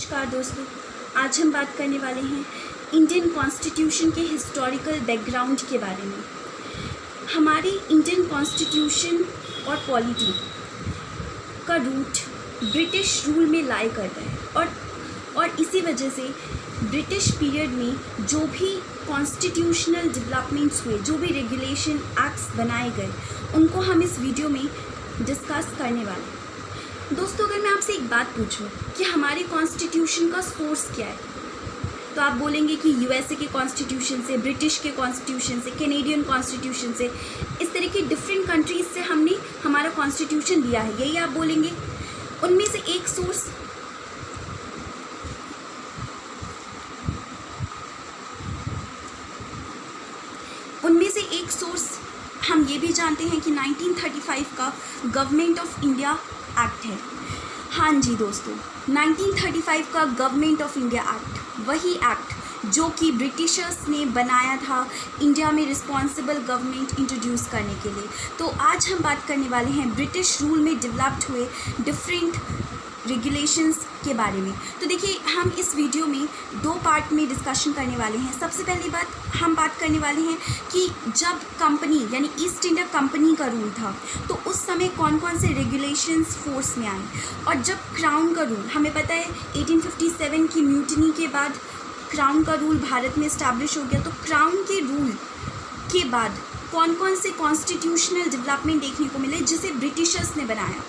नमस्कार दोस्तों, आज हम बात करने वाले हैं इंडियन कॉन्स्टिट्यूशन के हिस्टोरिकल बैकग्राउंड के बारे में। हमारे इंडियन कॉन्स्टिट्यूशन और पॉलिटी का रूट ब्रिटिश रूल में लाई करता है और इसी वजह से ब्रिटिश पीरियड में जो भी कॉन्स्टिट्यूशनल डेवलपमेंट्स हुए, जो भी रेगुलेशन एक्ट्स बनाए गए, उनको हम इस वीडियो में डिस्कस करने वाले हैं। दोस्तों, अगर मैं आपसे एक बात पूछूं कि हमारे कॉन्स्टिट्यूशन का सोर्स क्या है, तो आप बोलेंगे कि यूएसए के कॉन्स्टिट्यूशन से, ब्रिटिश के कॉन्स्टिट्यूशन से, कैनेडियन कॉन्स्टिट्यूशन से, इस तरह की डिफरेंट कंट्रीज से हमने हमारा कॉन्स्टिट्यूशन लिया है, यही आप बोलेंगे। उनमें से एक सोर्स हम ये भी जानते हैं कि 1935 का गवर्नमेंट ऑफ इंडिया एक्ट है। हाँ जी दोस्तों, 1935 का गवर्नमेंट ऑफ इंडिया एक्ट, वही एक्ट जो कि ब्रिटिशर्स ने बनाया था इंडिया में रिस्पॉन्सिबल गवर्नमेंट इंट्रोड्यूस करने के लिए। तो आज हम बात करने वाले हैं ब्रिटिश रूल में डेवलप्ड हुए डिफरेंट रेगुलेशंस के बारे में। तो देखिए, हम इस वीडियो में दो पार्ट में डिस्कशन करने वाले हैं। सबसे पहली बात हम बात करने वाले हैं कि जब कंपनी यानी ईस्ट इंडिया कंपनी का रूल था तो उस समय कौन कौन से रेगुलेशंस फोर्स में आए, और जब क्राउन का रूल, हमें पता है 1857 की म्यूटिनी के बाद क्राउन का रूल भारत में इस्टेब्लिश हो गया। तो क्राउन के रूल के बाद कौन कौन से कॉन्स्टिट्यूशनल डेवलपमेंट देखने को मिले जिसे ब्रिटिशर्स ने बनाया,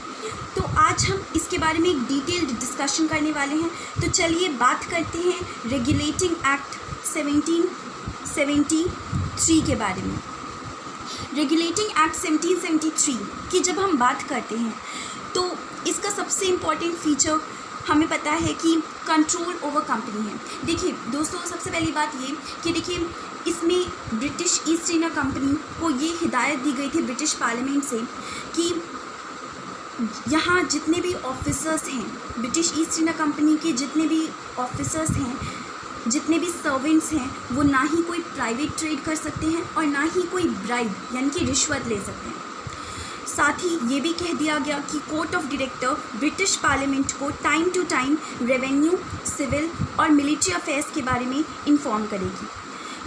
तो आज हम इसके बारे में एक डिटेल्ड डिस्कशन करने वाले हैं। तो चलिए बात करते हैं रेगुलेटिंग एक्ट 1773 के बारे में। रेगुलेटिंग एक्ट 1773 की जब हम बात करते हैं तो इसका सबसे इम्पॉर्टेंट फीचर हमें पता है कि कंट्रोल ओवर कंपनी है। देखिए दोस्तों, सबसे पहली बात ये कि देखिए, इसमें ब्रिटिश ईस्ट इंडिया कंपनी को ये हिदायत दी गई थी ब्रिटिश पार्लियामेंट से कि यहाँ जितने भी ऑफिसर्स हैं, ब्रिटिश ईस्ट इंडिया कंपनी के जितने भी ऑफिसर्स हैं, जितने भी सर्वेंट्स हैं, वो ना ही कोई प्राइवेट ट्रेड कर सकते हैं और ना ही कोई ब्राइब यानी कि रिश्वत ले सकते हैं। साथ ही ये भी कह दिया गया कि court of director British parliament को time to time revenue, civil और मिलिट्री अफेयर्स के बारे में इन्फॉर्म करेगी।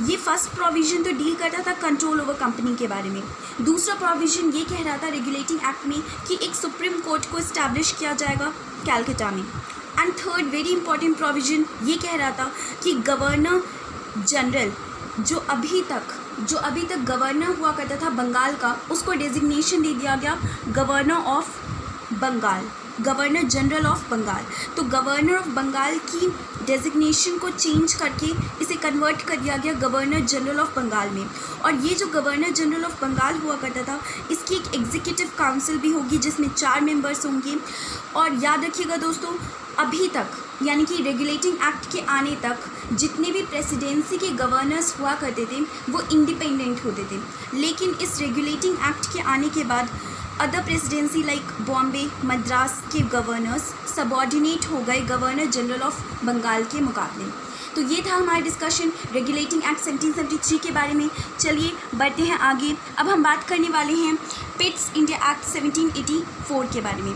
ये फर्स्ट प्रोविज़न तो डील करता था कंट्रोल ओवर कंपनी के बारे में। दूसरा प्रोविज़न ये कह रहा था रेगुलेटिंग एक्ट में कि एक सुप्रीम कोर्ट को इस्टेब्लिश किया जाएगा कैलकाटा में। And third very important provision ये कह रहा था कि गवर्नर जनरल जो अभी तक गवर्नर हुआ करता था बंगाल का, उसको डेजिग्नेशन दे दिया गया governor of Bengal, governor general of Bengal. तो गवर्नर ऑफ बंगाल की डेजिग्नेशन को चेंज करके इसे कन्वर्ट कर दिया गया गवर्नर जनरल ऑफ बंगाल में। और ये जो गवर्नर जनरल ऑफ बंगाल हुआ करता था, इसकी एक एग्जीक्यूटिव काउंसिल भी होगी जिसमें 4 मेंबर्स होंगे। और याद रखिएगा दोस्तों, अभी तक यानी कि रेगुलेटिंग एक्ट के आने तक जितने भी प्रेसिडेंसी के गवर्नर्स हुआ करते थे वो इंडिपेंडेंट होते थे, लेकिन इस रेगुलेटिंग एक्ट के आने के बाद other presidency like Bombay, Madras के गवर्नर्स सबऑर्डिनेट हो गए गवर्नर जनरल ऑफ बंगाल के मुकाबले। तो ये था हमारा डिस्कशन रेगुलेटिंग एक्ट 1773 के बारे में। चलिए बढ़ते हैं आगे। अब हम बात करने वाले हैं पिट्स इंडिया एक्ट 1784 के बारे में।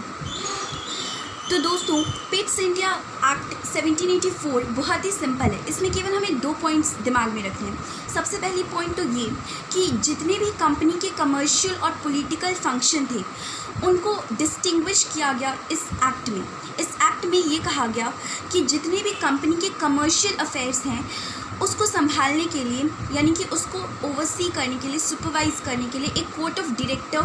तो दोस्तों, पिट्स इंडिया एक्ट 1784 बहुत ही सिंपल है। इसमें केवल हमें 2 पॉइंट्स दिमाग में रखने हैं। सबसे पहली पॉइंट तो ये कि जितने भी कंपनी के कमर्शियल और पॉलिटिकल फंक्शन थे उनको डिस्टिंग्विश किया गया इस एक्ट में। इस एक्ट में ये कहा गया कि जितने भी कंपनी के कमर्शियल अफेयर्स हैं उसको संभालने के लिए यानी कि उसको ओवरसी करने के लिए, सुपरवाइज करने के लिए एक कोर्ट ऑफ डायरेक्टर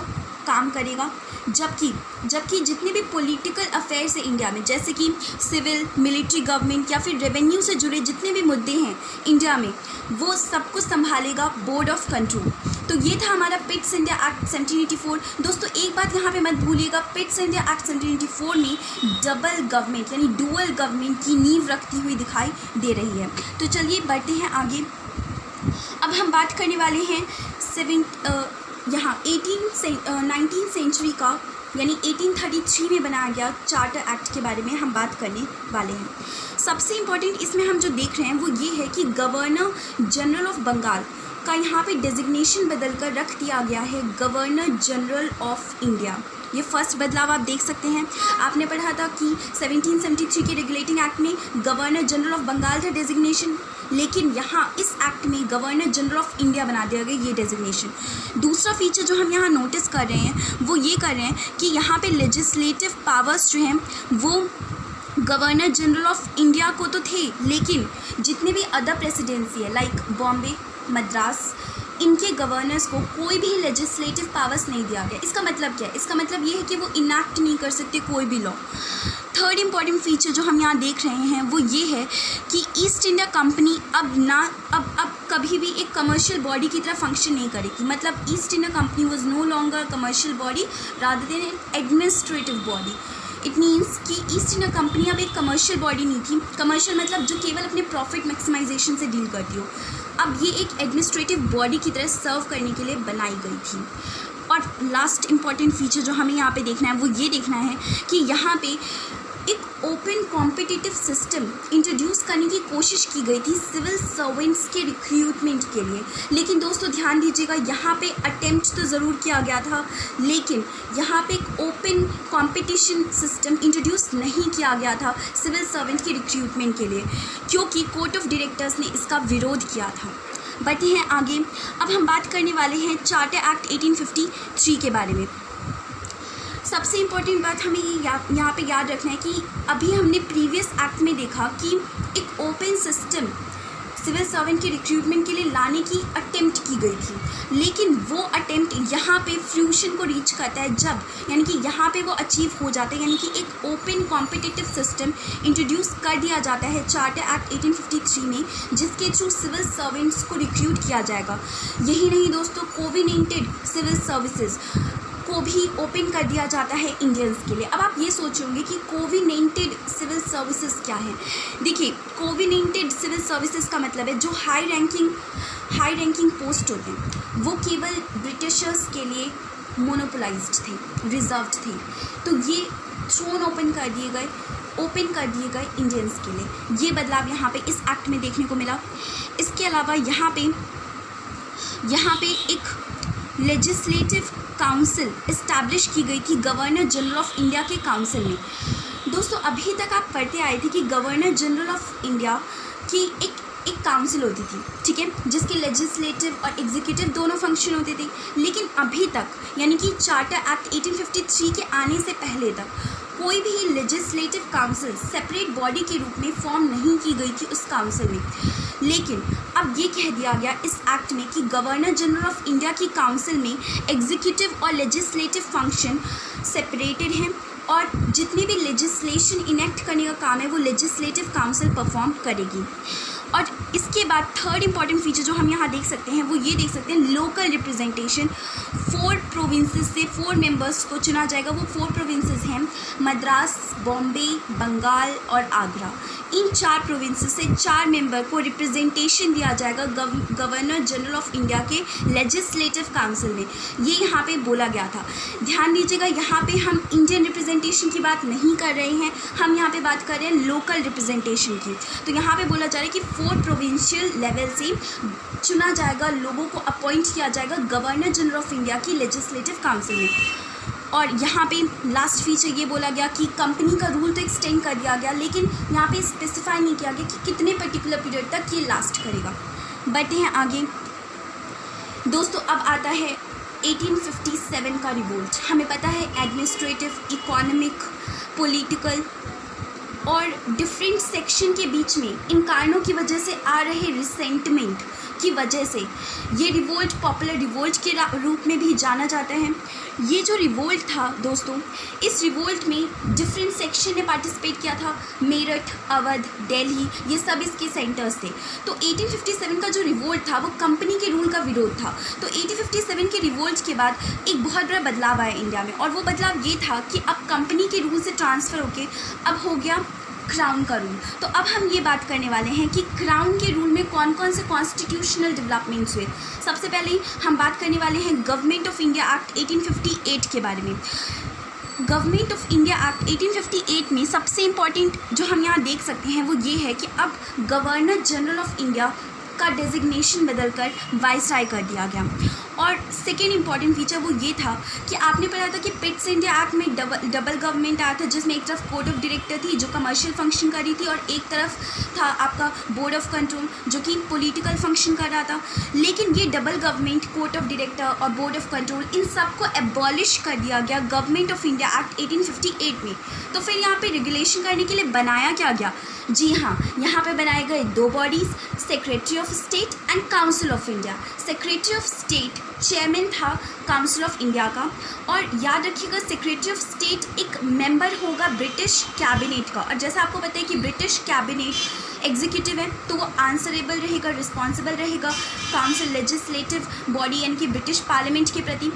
काम करेगा। जबकि जितने भी पॉलिटिकल अफेयर्स है इंडिया में, जैसे कि सिविल, मिलिट्री, गवर्नमेंट या फिर रेवेन्यू से जुड़े जितने भी मुद्दे हैं इंडिया में, वो सब कुछ संभालेगा बोर्ड ऑफ कंट्रोल। तो ये था हमारा पिट्स इंडिया एक्ट 1784। दोस्तों, एक बात यहाँ पे मत भूलिएगा, पिट्स इंडिया एक्ट 1784 में डबल गवर्नमेंट यानी डुअल गवर्नमेंट की नींव रखती हुई दिखाई दे रही है। तो चलिए बढ़ते हैं आगे। अब हम बात करने वाले हैं 19th सेंचुरी का यानी 1833 में बनाया गया चार्टर एक्ट के बारे में हम बात करने वाले हैं। सबसे इम्पॉर्टेंट इसमें हम जो देख रहे हैं वो ये है कि गवर्नर जनरल ऑफ बंगाल का यहाँ पे डेजिग्नेशन बदल कर रख दिया गया है गवर्नर जनरल ऑफ इंडिया। ये फर्स्ट बदलाव आप देख सकते हैं। आपने पढ़ा था कि 1773 के रेगुलेटिंग एक्ट में गवर्नर जनरल ऑफ बंगाल था डेजिग्नेशन, लेकिन यहाँ इस एक्ट में गवर्नर जनरल ऑफ इंडिया बना दिया गया ये डेजिग्नेशन। दूसरा फीचर जो हम यहाँ नोटिस कर रहे हैं वो ये कर रहे हैं कि यहाँ पे लेजिस्लेटिव पावर्स जो हैं वो गवर्नर जनरल ऑफ इंडिया को तो थे, लेकिन जितने भी अदर प्रेसिडेंसी है लाइक बॉम्बे, मद्रास, इनके गवर्नर्स को कोई भी लेजिस्लेटिव पावर्स नहीं दिया गया। इसका मतलब क्या है? इसका मतलब ये है कि वो इनैक्ट नहीं कर सकते कोई भी लॉ। थर्ड इम्पॉर्टेंट फीचर जो हम यहाँ देख रहे हैं वो ये है कि ईस्ट इंडिया कंपनी अब कभी भी एक कमर्शियल बॉडी की तरह फंक्शन नहीं करेगी। मतलब East India Company was no longer commercial body rather than an administrative body. It means कि ईस्ट इंडिया कंपनी अब एक कमर्शियल बॉडी नहीं थी। कमर्शियल मतलब जो केवल अपने प्रॉफिट मैक्सिमाइजेशन से डील करती हो, अब ये एक एडमिनिस्ट्रेटिव बॉडी की तरह सर्व करने के लिए बनाई गई थी। और लास्ट इम्पॉर्टेंट फीचर जो हमें यहाँ पे देखना है वो ये देखना है कि यहाँ पे एक ओपन कॉम्पिटिटिव सिस्टम इंट्रोड्यूस करने की कोशिश की गई थी सिविल सर्वेंट्स के रिक्रूटमेंट के लिए। लेकिन दोस्तों ध्यान दीजिएगा, यहाँ पे अटेम्प्ट तो ज़रूर किया गया था, लेकिन यहाँ पे एक ओपन कंपटीशन सिस्टम इंट्रोड्यूस नहीं किया गया था सिविल सर्वेंट के रिक्रूटमेंट के लिए, क्योंकि कोर्ट ऑफ डायरेक्टर्स ने इसका विरोध किया था। बढ़ते हैं आगे। अब हम बात करने वाले हैं चार्टर एक्ट 1853 के बारे में। सबसे इम्पोर्टेंट बात हमें ये यहाँ पे याद रखना है कि अभी हमने प्रीवियस एक्ट में देखा कि एक ओपन सिस्टम सिविल सर्वेंट के रिक्रूटमेंट के लिए लाने की अटेम्प्ट की गई थी, लेकिन वो अटेम्प्ट यहाँ पे फ्यूशन को रीच करता है जब, यानी कि यहाँ पे वो अचीव हो जाता है, यानी कि एक ओपन कॉम्पिटिटिव सिस्टम इंट्रोड्यूस कर दिया जाता है चार्टर एक्ट 1853 में, जिसके थ्रू सिविल सर्वेंट्स को रिक्रूट किया जाएगा। यही नहीं दोस्तों, कोविनेंटेड सिविल सर्विसेज को भी ओपन कर दिया जाता है इंडियंस के लिए। अब आप ये सोचोगे कि कोविनेंटेड सिविल सर्विसेज क्या है। देखिए, कोविनेंटेड सिविल सर्विसेज का मतलब है जो हाई रैंकिंग पोस्ट होते हैं वो केवल ब्रिटिशर्स के लिए मोनोपोलाइज्ड थे, रिजर्व्ड थे, तो ये थ्रोन ओपन कर दिए गए इंडियंस के लिए। ये बदलाव यहाँ पे इस एक्ट में देखने को मिला। इसके अलावा यहाँ पे एक लेजिस्लेटिव काउंसिल इस्टेब्लिश की गई थी गवर्नर जनरल ऑफ इंडिया के काउंसिल में। दोस्तों, अभी तक आप पढ़ते आए थे कि गवर्नर जनरल ऑफ इंडिया की एक काउंसिल होती थी, ठीक है, जिसके लेजिस्लेटिव और एग्जीक्यूटिव दोनों फंक्शन होते थे। लेकिन अभी तक, यानी कि चार्टर एक्ट 1853 के आने से पहले तक कोई भी लेजिस्लेटिव काउंसिल सेपरेट बॉडी के रूप में फॉर्म नहीं की गई थी उस काउंसिल में। लेकिन अब ये कह दिया गया इस एक्ट में कि गवर्नर जनरल ऑफ इंडिया की काउंसिल में एग्जीक्यूटिव और लेजिस्लेटिव फंक्शन सेपरेटेड हैं, और जितने भी लेजिस्लेशन इनेक्ट करने का काम है वो लेजिस्लेटिव काउंसिल परफॉर्म करेगी। और इसके बाद थर्ड इम्पॉर्टेंट फीचर जो हम यहाँ देख सकते हैं वो ये देख सकते हैं, लोकल रिप्रेजेंटेशन। 4 प्रोविंसेस से 4 मेंबर्स को चुना जाएगा। वो 4 प्रोविंसेस हैं मद्रास, बॉम्बे, बंगाल और आगरा। इन 4 प्रोविंसेस से 4 मेंबर को रिप्रेजेंटेशन दिया जाएगा गवर्नर जनरल ऑफ इंडिया के लेजिस्लेटिव काउंसिल में। ये यहाँ पे बोला गया था। ध्यान दीजिएगा, यहाँ पे हम इंडियन रिप्रेजेंटेशन की बात नहीं कर रहे हैं, हम यहाँ पे बात कर रहे हैं लोकल रिप्रेजेंटेशन की। तो यहाँ पे बोला जा रहा है कि 4 प्रोविंशियल लेवल से चुना जाएगा, लोगों को अपॉइंट किया जाएगा गवर्नर जनरल ऑफ इंडिया की लेजिस्लेटिव काउंसिल में। और यहाँ पे लास्ट फीचर ये बोला गया कि कंपनी का रूल तो एक्सटेंड कर दिया गया, लेकिन यहाँ पे स्पेसिफाई नहीं किया गया कि कितने पर्टिकुलर पीरियड तक ये लास्ट करेगा। बढ़ते हैं आगे। दोस्तों, अब आता है 1857 का रिवोल्ट। हमें पता है एडमिनिस्ट्रेटिव, इकोनॉमिक, पॉलिटिकल और डिफरेंट सेक्शन के बीच में इन कारणों की वजह से आ रहे रिसेंटमेंट की वजह से ये रिवोल्ट पॉपुलर रिवोल्ट के रूप में भी जाना जाता है। ये जो रिवोल्ट था दोस्तों, इस रिवोल्ट में डिफरेंट सेक्शन ने पार्टिसिपेट किया था। मेरठ, अवध, दिल्ली, ये सब इसके सेंटर्स थे। तो 1857 का जो रिवोल्ट था वो कंपनी के रूल का विरोध था। तो 1857 के रिवोल्ट के बाद एक बहुत बड़ा बदलाव आया इंडिया में, और वो बदलाव ये था कि अब कंपनी के रूल से ट्रांसफ़र होके अब हो गया क्राउन का रूल। तो अब हम ये बात करने वाले हैं कि क्राउन के रूल में कौन कौन से कॉन्स्टिट्यूशनल डेवलपमेंट्स हुए। सबसे पहले हम बात करने वाले हैं गवर्नमेंट ऑफ इंडिया एक्ट 1858 के बारे में। गवर्नमेंट ऑफ इंडिया एक्ट 1858 में सबसे इम्पॉर्टेंट जो हम यहाँ देख सकते हैं वो ये है कि अब गवर्नर जनरल ऑफ इंडिया का डेजिग्नेशन बदलकर वाइसराय कर दिया गया। और सेकेंड इंपॉर्टेंट फीचर वो ये था कि आपने पढ़ा था कि पिट्स इंडिया एक्ट में डबल गवर्नमेंट आया था, जिसमें एक तरफ कोर्ट ऑफ डायरेक्टर थी जो कमर्शियल फंक्शन कर रही थी और एक तरफ था आपका बोर्ड ऑफ कंट्रोल जो कि पॉलिटिकल फंक्शन कर रहा था। लेकिन ये double government, court of director और बोर्ड ऑफ कंट्रोल, इन सबको एबॉलिश कर दिया गया गवर्नमेंट ऑफ इंडिया एक्ट 1858 में। तो फिर यहाँ पे रेगुलेशन करने के लिए बनाया क्या गया? जी हाँ, यहाँ पे बनाए गए दो bodies, secretary of state and council of India. Secretary of state chairman था काउंसिल ऑफ इंडिया का, और याद रखिएगा सेक्रेटरी ऑफ स्टेट एक मेंबर होगा ब्रिटिश कैबिनेट का। और जैसा आपको पता है कि ब्रिटिश कैबिनेट एग्जीक्यूटिव है, तो वो आंसरेबल रहेगा, रिस्पॉन्सिबल रहेगा काउंसिल लेजिस्लेटिव बॉडी यानी कि ब्रिटिश पार्लियामेंट के प्रति,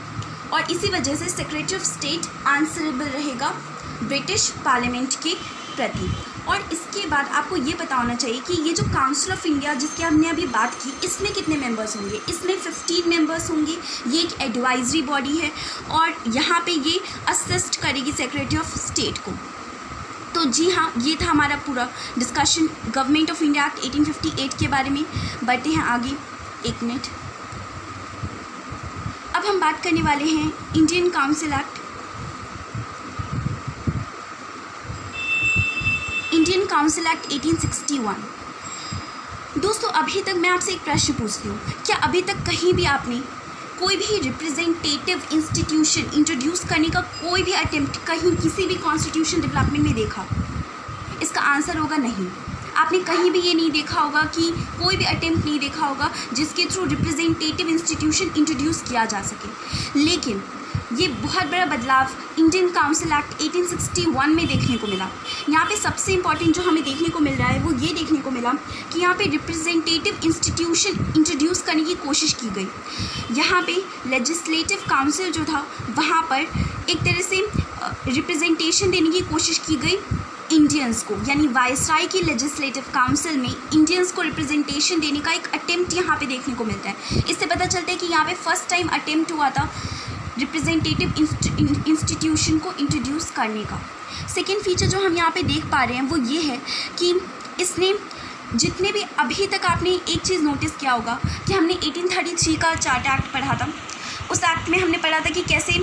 और इसी वजह से सेक्रेटरी ऑफ स्टेट आंसरेबल रहेगा ब्रिटिश पार्लियामेंट के प्रति। और इसके बाद आपको ये पता होना चाहिए कि ये जो काउंसिल ऑफ इंडिया जिसकी हमने अभी बात की, इसमें कितने मेंबर्स होंगे? इसमें 15 मेंबर्स होंगे। ये एक एडवाइजरी बॉडी है और यहाँ पे ये असिस्ट करेगी सेक्रेटरी ऑफ स्टेट को। तो जी हाँ, ये था हमारा पूरा discussion government of India act 1858 के बारे में। बढ़ते हैं आगे, एक मिनट। अब हम बात करने वाले हैं Indian council act. Indian council act 1861। दोस्तों, अभी तक मैं आपसे एक प्रश्न पूछती हूँ, क्या अभी तक कहीं भी आपने कोई भी रिप्रेजेंटेटिव इंस्टीट्यूशन इंट्रोड्यूस करने का कोई भी अटेम्प्ट कहीं किसी भी कॉन्स्टिट्यूशन डेवलपमेंट में देखा? इसका आंसर होगा नहीं। आपने कहीं भी ये नहीं देखा होगा कि कोई भी अटेम्प्ट नहीं देखा होगा जिसके थ्रू रिप्रेजेंटेटिव इंस्टीट्यूशन इंट्रोड्यूस किया जा सके। लेकिन ये बहुत बड़ा बदलाव इंडियन काउंसिल एक्ट 1861 में देखने को मिला। यहाँ पे सबसे इम्पॉर्टेंट जो हमें देखने को मिल रहा है वो ये देखने को मिला कि यहाँ पे रिप्रेजेंटेटिव इंस्टीट्यूशन इंट्रोड्यूस करने की कोशिश की गई। यहाँ पे लेजिस्लेटिव काउंसिल जो था वहाँ पर एक तरह से रिप्रेजेंटेशन देने की कोशिश की गई इंडियंस को, यानी वाइसराय की लेजिस्लेटिव काउंसिल में इंडियंस को रिप्रेजेंटेशन देने का एक अटेम्प्ट यहाँ पे देखने को मिलता है। इससे पता चलता है कि यहाँ पे फर्स्ट टाइम अटेम्प्ट हुआ था रिप्रेजेंटेटिव इंस्टीट्यूशन को इंट्रोड्यूस करने का। सेकेंड फीचर जो हम यहाँ पे देख पा रहे हैं वो ये है कि इसने जितने भी अभी तक आपने एक चीज़ नोटिस किया होगा कि हमने 1833 का चार्ट एक्ट पढ़ा था। उस एक्ट में हमने पढ़ा था कि कैसे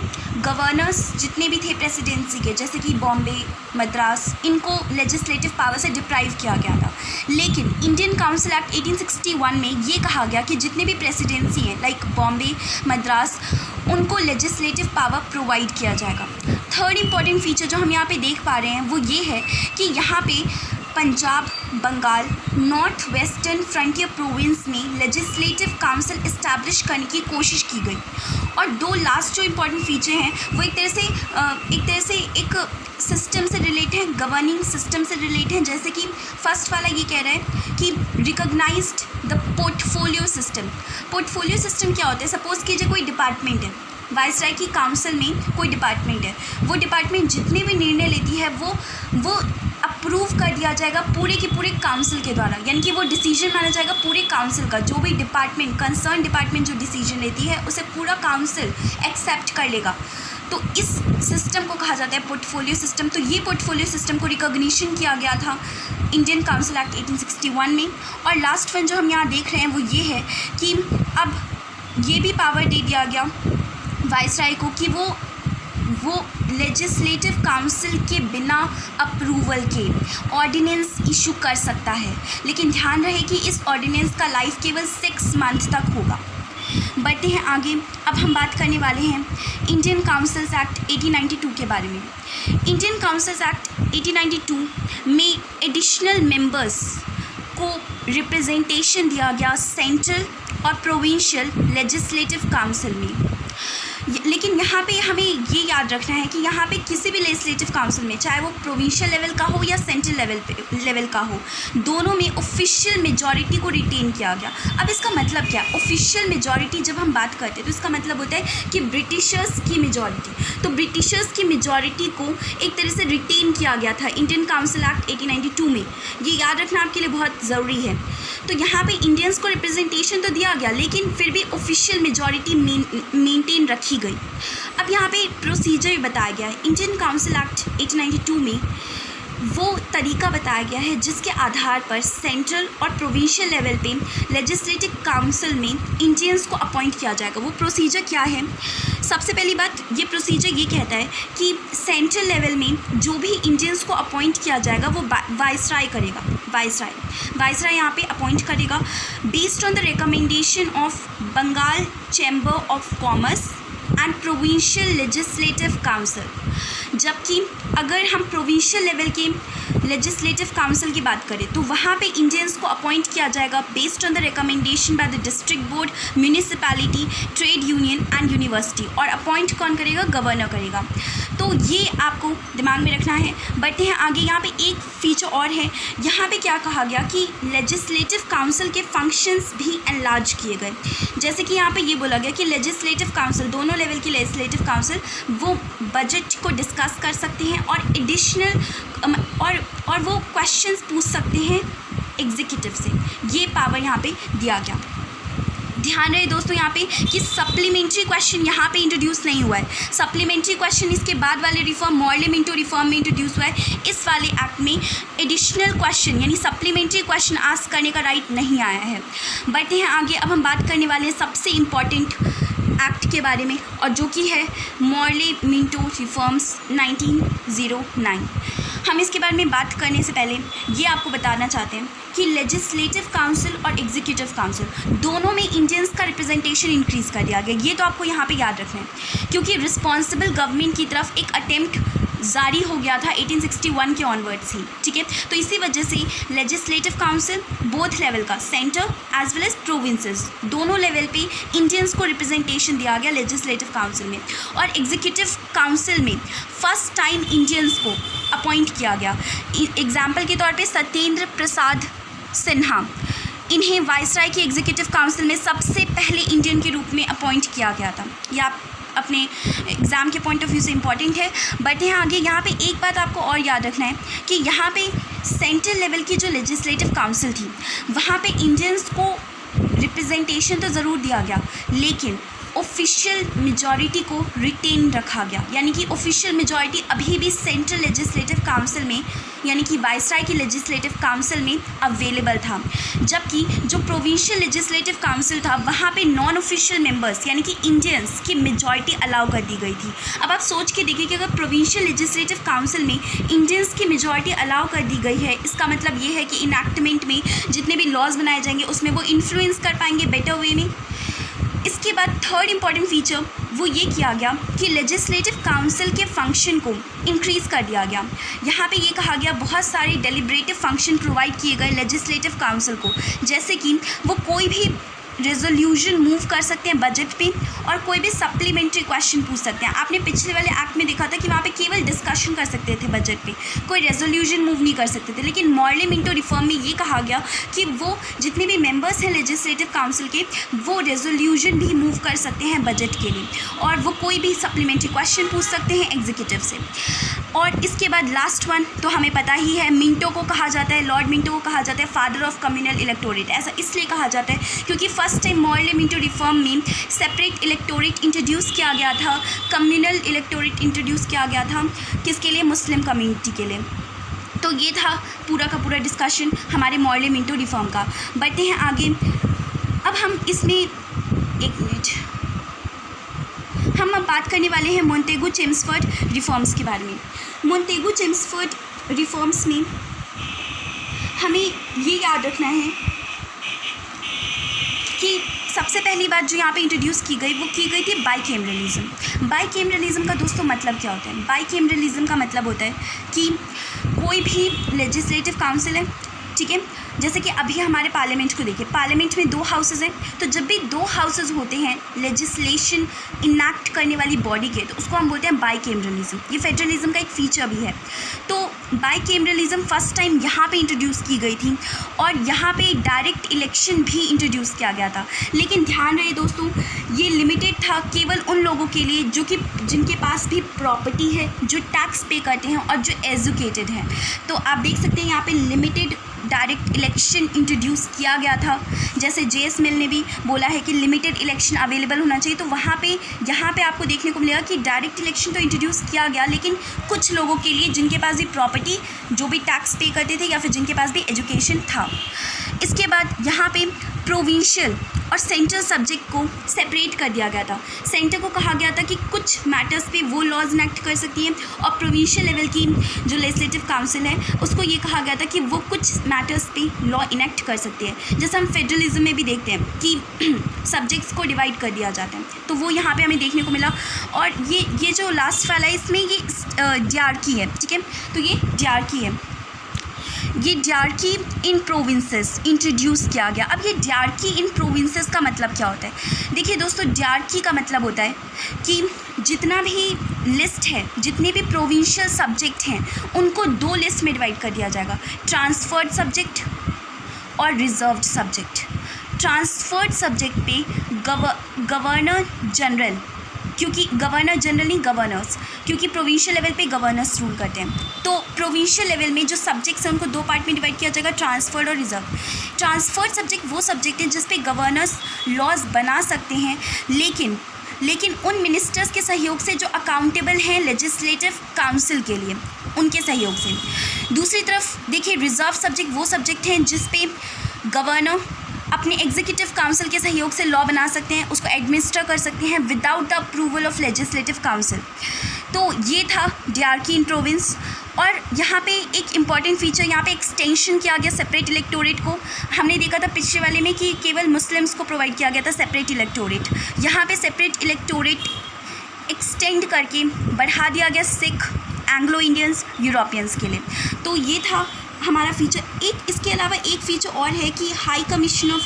गवर्नर्स जितने भी थे प्रेसिडेंसी के, जैसे कि बॉम्बे, मद्रास, इनको लेजिस्लेटिव पावर से डिप्राइव किया गया था। लेकिन इंडियन काउंसिल एक्ट 1861 में ये कहा गया कि जितने भी प्रेसिडेंसी हैं लाइक बॉम्बे, मद्रास, उनको लेजिस्लेटिव पावर प्रोवाइड किया जाएगा। थर्ड इंपॉर्टेंट फीचर जो हम यहाँ पे देख पा रहे हैं वो ये है कि यहाँ पे Punjab, Bengal, North Western Frontier Province में लेजिस्लेटिव काउंसिल इस्टेब्लिश करने की कोशिश की गई। और दो लास्ट जो इम्पॉर्टेंट फीचर हैं वो एक तरह से एक सिस्टम से रिलेट है, गवर्निंग सिस्टम से रिलेट है। जैसे कि फर्स्ट वाला ये कह रहा है कि recognised the portfolio system. Portfolio system क्या होता है? सपोज़ कीजिए कोई डिपार्टमेंट है, वाइसराय की काउंसिल में कोई डिपार्टमेंट है, वो डिपार्टमेंट जितने भी निर्णय लेती है वो अप्रूव कर दिया जाएगा पूरे के पूरे काउंसिल के द्वारा, यानी कि वो डिसीजन माना जाएगा पूरे काउंसिल का। जो भी डिपार्टमेंट, कंसर्न डिपार्टमेंट जो डिसीजन लेती है उसे पूरा काउंसिल एक्सेप्ट कर लेगा। तो इस सिस्टम को कहा जाता है पोर्टफोलियो सिस्टम। तो ये पोर्टफोलियो सिस्टम को रिकॉग्निशन किया गया था इंडियन काउंसिल एक्ट 1861 में। और लास्ट वन जो हम यहाँ देख रहे हैं वो ये है कि अब ये भी पावर दे दिया गया वाइसराय को कि वो लेजिस्लेटिव काउंसिल के बिना अप्रूवल के ऑर्डिनेंस इशू कर सकता है। लेकिन ध्यान रहे कि इस ऑर्डिनेंस का लाइफ केवल 6 मंथ तक होगा। बढ़ते हैं आगे। अब हम बात करने वाले हैं इंडियन काउंसिल्स एक्ट 1892 के बारे में। इंडियन काउंसिल्स एक्ट 1892 में एडिशनल मेंबर्स को रिप्रेजेंटेशन दिया गया सेंट्रल और प्रोविंशियल लेजिस्लेटिव काउंसिल में। लेकिन यहाँ पे हमें ये याद रखना है कि यहाँ पे किसी भी लेजिस्लेटिव काउंसिल में, चाहे वो प्रोविंशियल लेवल का हो या सेंट्रल लेवल का हो, दोनों में ऑफिशियल मेजॉरिटी को रिटेन किया गया। अब इसका मतलब क्या? ऑफिशियल मेजॉरिटी जब हम बात करते हैं तो इसका मतलब होता है कि ब्रिटिशर्स की मेजॉरिटी। तो ब्रिटिशर्स की मेजॉरिटी को एक तरह से रिटेन किया गया था इंडियन काउंसिल एक्ट 1892 में। ये याद रखना आपके लिए बहुत ज़रूरी है। तो यहाँ पे इंडियंस को रिप्रेजेंटेशन तो दिया गया, लेकिन फिर भी ऑफिशियल मेजॉरिटी मेंटेन रखी गई। अब यहाँ पे प्रोसीजर बताया गया है। इंडियन काउंसिल एक्ट 1892 में वो तरीका बताया गया है जिसके आधार पर सेंट्रल और प्रोविंशियल लेवल पे लेजिस्लेटिव काउंसिल में इंडियंस को अपॉइंट किया जाएगा। वो प्रोसीजर क्या है? सबसे पहली बात, ये प्रोसीजर ये कहता है कि सेंट्रल लेवल में जो भी इंडियंस को अपॉइंट किया जाएगा वो वाइसराय करेगा। वाइसराय यहाँ पे अपॉइंट करेगा based on the recommendation of Bengal Chamber of Commerce and provincial legislative council. जबकि अगर हम प्रोविंशियल लेवल के लेजिस्लेटिव काउंसिल की बात करें तो वहाँ पे इंडियंस को अपॉइंट किया जाएगा based on the recommendation by the district board, municipality, trade union and university. और अपॉइंट कौन करेगा? गवर्नर करेगा। तो ये आपको दिमाग में रखना है। बढ़ते हैं आगे। यहाँ पे एक फीचर और है, यहाँ पे क्या कहा गया कि लेजिस्लेटिव काउंसिल के फंक्शंस भी एनलार्ज किए गए। जैसे कि यहाँ पे ये बोला गया कि लेजिस्लेटिव काउंसिल, दोनों लेवल की लेजिस्लेटिव काउंसिल वो बजट को डिस्कस कर सकते हैं और एडिशनल और वो क्वेश्चंस पूछ सकते हैं एग्जीक्यूटिव से। ये पावर यहाँ पे दिया गया। ध्यान रहे दोस्तों यहाँ पे कि सप्लीमेंट्री क्वेश्चन यहाँ पे इंट्रोड्यूस नहीं हुआ है। सप्लीमेंट्री क्वेश्चन इसके बाद वाले रिफॉर्म, मॉर्ले मिंटो रिफॉर्म में इंट्रोड्यूस हुआ है। इस वाले एक्ट में एडिशनल क्वेश्चन यानी सप्लीमेंट्री क्वेश्चन आस्क करने का राइट नहीं आया है। बढ़ते हैं आगे। अब हम बात करने वाले हैं सबसे इम्पॉर्टेंट एक्ट के बारे में, और जो कि है मॉर्ले मिंटो रिफॉर्म्स 1909। हम इसके बारे में बात करने से पहले ये आपको बताना चाहते हैं कि लेजिस्लेटिव काउंसिल और एग्जीक्यूटिव काउंसिल दोनों में इंडियंस का रिप्रेजेंटेशन इंक्रीज़ कर दिया गया। ये तो आपको यहाँ पे याद रखना है, क्योंकि रिस्पॉन्सिबल गवर्नमेंट की तरफ एक अटेम्प्ट जारी हो गया था 1861 के ऑनवर्ड्स ही। ठीक है, तो इसी वजह से लेजिस्लेटिव काउंसिल बोथ लेवल का, centre as well as provinces, दोनों लेवल पे इंडियंस को रिप्रेजेंटेशन दिया गया लेजिस्लेटिव काउंसिल में। और एग्जीक्यूटिव काउंसिल में फर्स्ट टाइम इंडियंस को अपॉइंट किया गया। एग्जाम्पल के तौर पे सत्येंद्र प्रसाद सिन्हा, इन्हें वाइसराय की एग्जीक्यूटिव काउंसिल में सबसे पहले इंडियन के रूप में अपॉइंट किया गया था। यह आप अपने एग्ज़ाम के पॉइंट ऑफ व्यू से इम्पॉर्टेंट है। बट यहाँ आगे यहाँ पे एक बात आपको और याद रखना है कि यहाँ पे सेंट्रल लेवल की जो लेजिस्लेटिव काउंसिल थी वहाँ पे इंडियंस को रिप्रेजेंटेशन तो ज़रूर दिया गया, लेकिन ऑफिशियल मेजॉरिटी को रिटेन रखा गया। यानी कि ऑफिशियल मेजॉरिटी अभी भी सेंट्रल लेजिस्लेटिव काउंसिल में यानी कि वाइसराय की लेजिस्लेटिव काउंसिल में अवेलेबल था। जबकि जो प्रोविंशियल लेजिस्लेटिव काउंसिल था वहाँ पे नॉन ऑफिशियल मेंबर्स यानी कि इंडियंस की मेजॉरिटी अलाउ कर दी गई थी। अब आप सोच के देखिए कि अगर प्रोविंशियल लेजिस्लेटिव काउंसिल में इंडियंस की मेजॉरिटी अलाउ कर दी गई है, इसका मतलब ये है कि इनैक्टमेंट में जितने भी लॉज बनाए जाएंगे उसमें वो इन्फ्लुएंस कर पाएंगे बेटर वे में। इसके बाद थर्ड इम्पॉर्टेंट फीचर वो ये किया गया कि लेजिस्लेटिव काउंसिल के फंक्शन को इंक्रीज़ कर दिया गया। यहाँ पे ये कहा गया बहुत सारे डेलिब्रेटिव फंक्शन प्रोवाइड किए गए लेजिस्लेटिव काउंसिल को, जैसे कि वो कोई भी रेजोल्यूशन मूव कर सकते हैं बजट पे और कोई भी सप्लीमेंट्री क्वेश्चन पूछ सकते हैं। आपने पिछले वाले एक्ट में देखा था कि वहाँ पे केवल डिस्कशन कर सकते थे बजट पे, कोई रेजोल्यूशन मूव नहीं कर सकते थे। लेकिन मॉर्ले मिंटो रिफॉर्म में ये कहा गया कि वो जितने भी मेंबर्स हैं लेजिस्लेटिव काउंसिल के वो रेजोल्यूशन भी मूव कर सकते हैं बजट के लिए, और वो कोई भी सप्लीमेंट्री क्वेश्चन पूछ सकते हैं एग्जीक्यूटिव से। और इसके बाद लास्ट वन तो हमें पता ही है, मिंटो को कहा जाता है, लॉर्ड मिंटो को कहा जाता है फादर ऑफ कम्युनल इलेक्टोरेट। ऐसा इसलिए कहा जाता है क्योंकि first time Morley Minto reform में सेपरेट इलेक्टोरेट इंट्रोड्यूस किया गया था, कम्युनल इलेक्टोरेट इंट्रोड्यूस किया गया था। किसके लिए? मुस्लिम कम्युनिटी के लिए। तो ये था पूरा का पूरा डिस्कशन हमारे मॉर्ले मिंटो रिफॉर्म का। बढ़ते हैं आगे। अब हम इसमें एक मिनट हम अब बात करने वाले हैं मोंटेगू चेम्सफोर्ड रिफॉर्म्स के बारे में। मोंटेगू चेम्सफोर्ड रिफॉर्म्स में हमें ये याद रखना है कि सबसे पहली बात जो यहाँ पे इंट्रोड्यूस की गई वो की गई थी बाईकेमरलिज्म। बाईकेमरलिज्म का दोस्तों मतलब क्या होता है? बाईकेमरलिज्म का मतलब होता है कि कोई भी लेजिस्लेटिव काउंसिल है, ठीक है, जैसे कि अभी हमारे पार्लियामेंट को देखिए, पार्लियामेंट में 2 हाउसेज हैं, तो जब भी 2 हाउसेज होते हैं लेजिस्लेशन इनैक्ट करने वाली बॉडी के, तो उसको हम बोलते हैं बाईकेमरलिज्म। ये फेडरलिज्म का एक फीचर भी है। तो बाईकेमरलिज्म फर्स्ट टाइम यहाँ पे इंट्रोड्यूस की गई थी और यहाँ पे डायरेक्ट इलेक्शन भी इंट्रोड्यूस किया गया था। लेकिन ध्यान रहे दोस्तों, ये लिमिटेड था केवल उन लोगों के लिए जो कि जिनके पास भी प्रॉपर्टी है, जो टैक्स पे करते हैं और जो एजुकेटेड हैं। तो आप देख सकते हैं यहाँ पे लिमिटेड डायरेक्ट इलेक्शन इंट्रोड्यूस किया गया था। जैसे JS मिल ने भी बोला है कि लिमिटेड इलेक्शन अवेलेबल होना चाहिए, तो वहाँ पे यहाँ पे आपको देखने को मिलेगा कि डायरेक्ट इलेक्शन तो इंट्रोड्यूस किया गया, लेकिन कुछ लोगों के लिए जिनके पास भी प्रॉपर्टी, जो भी टैक्स पे करते थे, या फिर जिनके पास भी एजुकेशन था। इसके बाद यहाँ पे प्रोविंशियल और सेंट्रल सब्जेक्ट को सेपरेट कर दिया गया था। सेंटर को कहा गया था कि कुछ मैटर्स पे वो लॉज इनेक्ट कर सकती है, और प्रोविंशियल लेवल की जो लेजिस्लेटिव काउंसिल है उसको ये कहा गया था कि वो कुछ मैटर्स पे लॉ इनेक्ट कर सकती है। जैसे हम फेडरलिज्म में भी देखते हैं कि सब्जेक्ट्स को डिवाइड कर दिया जाता है, तो वो यहाँ पे हमें देखने को मिला। और ये जो लास्ट वाला है इसमें ये डायरकी है, ठीक है, तो ये डायरकी है। ये डायरकी इन प्रोविंसेस इंट्रोड्यूस किया गया। अब ये डायरकी इन प्रोविंसेस का मतलब क्या होता है? देखिए दोस्तों, डायरकी का मतलब होता है कि जितना भी लिस्ट है, जितने भी प्रोविंशियल सब्जेक्ट हैं, उनको 2 लिस्ट में डिवाइड कर दिया जाएगा, ट्रांसफर्ड सब्जेक्ट और रिजर्व्ड सब्जेक्ट। ट्रांसफर्ड सब्जेक्ट पे गवर्नर जनरल, क्योंकि गवर्नर जनरल नहीं, गवर्नर्स, क्योंकि प्रोविंशियल लेवल पे गवर्नर्स रूल करते हैं। तो प्रोविंशियल लेवल में जो सब्जेक्ट्स हैं उनको 2 पार्ट में डिवाइड किया जाएगा, ट्रांसफर्ड और रिजर्व। ट्रांसफर्ड सब्जेक्ट वो सब्जेक्ट है जिस पे गवर्नर्स लॉज बना सकते हैं, लेकिन उन मिनिस्टर्स के सहयोग से जो अकाउंटेबल हैं लेजिस्लेटिव काउंसिल के लिए, उनके सहयोग से। दूसरी तरफ देखिए, रिजर्व सब्जेक्ट वो सब्जेक्ट हैं जिस पे गवर्नर अपने एग्जीक्यूटिव काउंसिल के सहयोग से लॉ बना सकते हैं, उसको एडमिनिस्टर कर सकते हैं without the approval of legislative council. तो ये था डायरकी इन प्रोविंस। और यहाँ पे एक इम्पॉर्टेंट फीचर, यहाँ पे एक्सटेंशन किया गया सेपरेट इलेक्टोरेट को। हमने देखा था पिछले वाले में कि केवल मुस्लिम्स को प्रोवाइड किया गया था सेपरेट इलेक्टोरेट, यहाँ पे सेपरेट इलेक्टोरेट एक्सटेंड करके बढ़ा दिया गया सिख, एंग्लो इंडियंस, यूरोपियंस के लिए। तो ये था हमारा फीचर। एक इसके अलावा एक फीचर और है कि हाई कमिश्नर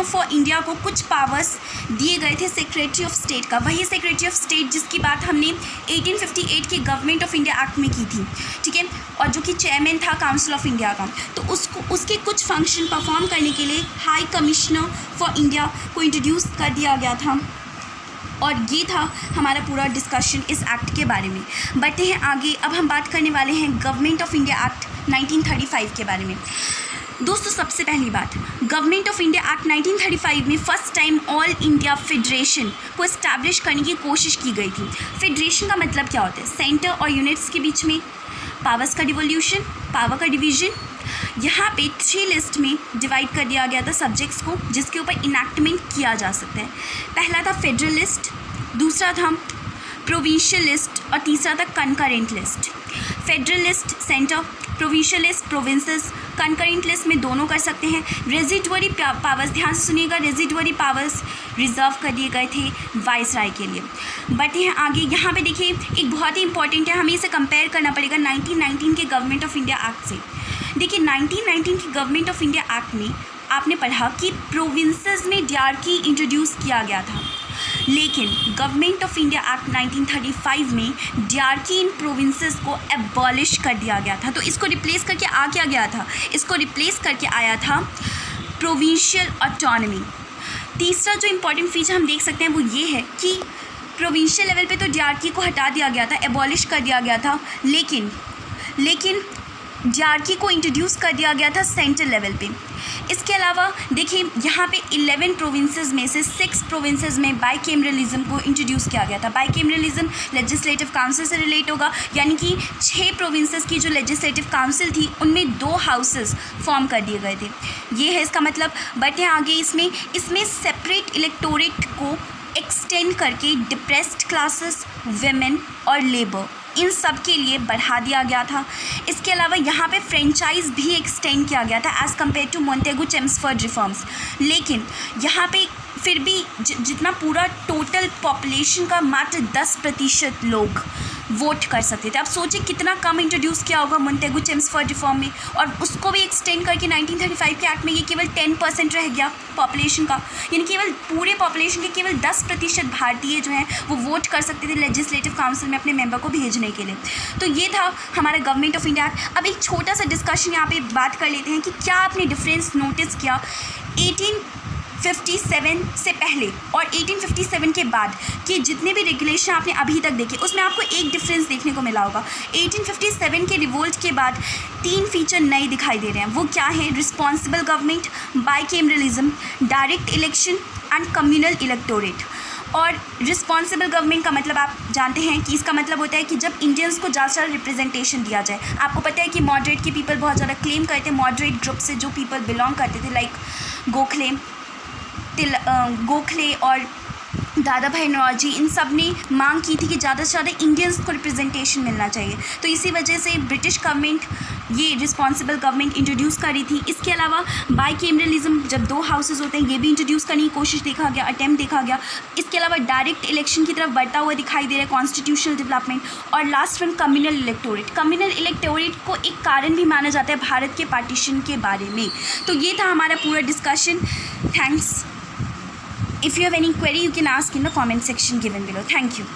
फॉर इंडिया को कुछ पावर्स दिए गए थे सेक्रेटरी ऑफ स्टेट का। वही सेक्रेटरी ऑफ स्टेट जिसकी बात हमने 1858 के गवर्नमेंट ऑफ इंडिया एक्ट में की थी, ठीक है, और जो कि चेयरमैन था काउंसिल ऑफ इंडिया का। तो उसके कुछ फंक्शन परफॉर्म करने के लिए हाई कमिश्नर फॉर इंडिया को इंट्रोड्यूस कर दिया गया था। और ये था हमारा पूरा डिस्कशन इस एक्ट के बारे में। बढ़ते हैं आगे। अब हम बात करने वाले हैं गवर्नमेंट ऑफ इंडिया एक्ट 1935 के बारे में। दोस्तों, सबसे पहली बात, गवर्नमेंट ऑफ इंडिया एक्ट 1935 में first time all India federation को इस्टेब्लिश करने की कोशिश की गई थी। फेडरेशन का मतलब क्या होता है? सेंटर और यूनिट्स के बीच में पावर्स का डिवोल्यूशन, पावर का डिवीजन। यहाँ पे 3 लिस्ट में डिवाइड कर दिया गया था सब्जेक्ट्स को, जिसके ऊपर इनैक्टमेंट किया जा सकता है। पहला था फेडरल लिस्ट, दूसरा था प्रोविंशियल लिस्ट, और तीसरा था concurrent list. Federal list centre, provincial list provinces, concurrent list में दोनों कर सकते हैं। रेजिडुअरी पावर्स, ध्यान से सुनिएगा, रेजिडुअरी पावर्स रिजर्व कर दिए गए थे वाइसराय के लिए। बढ़ते हैं आगे। यहाँ पे देखिए, एक बहुत ही इंपॉर्टेंट है, हमें इसे कंपेयर करना पड़ेगा 1919 के गवर्नमेंट ऑफ इंडिया एक्ट से। देखिए, 1919 की गवर्नमेंट ऑफ इंडिया एक्ट में आपने पढ़ा कि प्रोविंसेस में डायरकी इंट्रोड्यूस किया गया था, लेकिन गवर्नमेंट ऑफ इंडिया एक्ट 1935 में डायरकी इन प्रोविंसेस को एबॉलिश कर दिया गया था। तो इसको रिप्लेस करके आ क्या गया था? इसको रिप्लेस करके आया था प्रोविंशियल ऑटोनॉमी। तीसरा जो इम्पॉर्टेंट फीचर हम देख सकते हैं वो ये है कि प्रोविंशियल लेवल पे तो डायरकी को हटा दिया गया था, एबॉलिश कर दिया गया था, लेकिन डायरकी को इंट्रोड्यूस कर दिया गया था सेंट्रल लेवल पे। इसके अलावा देखिए, यहाँ पे 11 प्रोविंसेस में से 6 प्रोविंसेस में बाइकेमरलिज्म को इंट्रोड्यूस किया गया था। बाइकेमरलिज्म लेजिस्लेटिव काउंसिल से रिलेट होगा, यानी कि 6 प्रोविंसेस की जो लेजिस्लेटिव काउंसिल थी उनमें 2 हाउसेस फॉर्म कर दिए गए थे। ये है इसका मतलब। बढ़ते हैं आगे। इसमें सेपरेट इलेक्टोरेट को एक्सटेंड करके डिप्रेस्ड क्लासेस, वेमेन और लेबर, इन सब के लिए बढ़ा दिया गया था। इसके अलावा यहाँ पे फ्रेंचाइज भी एक्सटेंड किया गया था as compare to Montagu Chelmsford reforms. लेकिन यहाँ पे फिर भी जितना पूरा टोटल पॉपुलेशन का मात्र 10% लोग वोट कर सकते थे। अब सोचिए कितना कम इंट्रोड्यूस किया होगा मोंटेगू-चेम्सफोर्ड रिफॉर्म में, और उसको भी एक्सटेंड करके 1935 के एक्ट में ये केवल 10% रह गया पॉपुलेशन का, यानी केवल पूरे पॉपुलेशन के केवल 10% भारतीय जो हैं वो वोट कर सकते थे लेजिस्लेटिव काउंसिल में अपने मेंबर को भेजने के लिए। तो ये था हमारा गवर्नमेंट ऑफ इंडिया एक्ट। अब एक छोटा सा डिस्कशन यहाँ पे बात कर लेते हैं कि क्या आपने डिफरेंस नोटिस किया 1857 से पहले और 1857 के बाद के जितने भी रेगुलेशन आपने अभी तक देखे उसमें आपको एक डिफरेंस देखने को मिला होगा। 1857 के रिवोल्ट के बाद 3 फीचर नए दिखाई दे रहे हैं। वो क्या है? Responsible government, bicameralism, direct election and communal electorate. और रिस्पॉन्सिबल गवर्नमेंट का मतलब आप जानते हैं कि इसका मतलब होता है कि जब इंडियंस को ज़्यादा सारा रिप्रेजेंटेशन दिया जाए। आपको पता है कि मॉडरेट के पीपल बहुत ज़्यादा क्लेम करते हैं, मॉडरेट ग्रुप से जो पीपल बिलोंग करते थे लाइक गोखले और दादा भाई नौरोजी, इन सब ने मांग की थी कि ज़्यादा से ज़्यादा इंडियंस को रिप्रेजेंटेशन मिलना चाहिए। तो इसी वजह से ब्रिटिश गवर्नमेंट ये रिस्पॉन्सिबल गवर्नमेंट इंट्रोड्यूस करी थी। इसके अलावा बाईकेमरलिज्म, जब 2 हाउसेज होते हैं, ये भी इंट्रोड्यूस करने की कोशिश देखा गया, अटैम्प्ट देखा गया। इसके अलावा डायरेक्ट इलेक्शन की तरफ बढ़ता हुआ दिखाई दे रहा है, कॉन्स्टिट्यूशनल डेवलपमेंट। और last one communal electorate. Communal electorate को एक कारण भी माना जाता है भारत के पार्टीशन के बारे में। तो ये था हमारा पूरा discussion. Thanks. If you have any query, you can ask in the comment section given below. Thank you.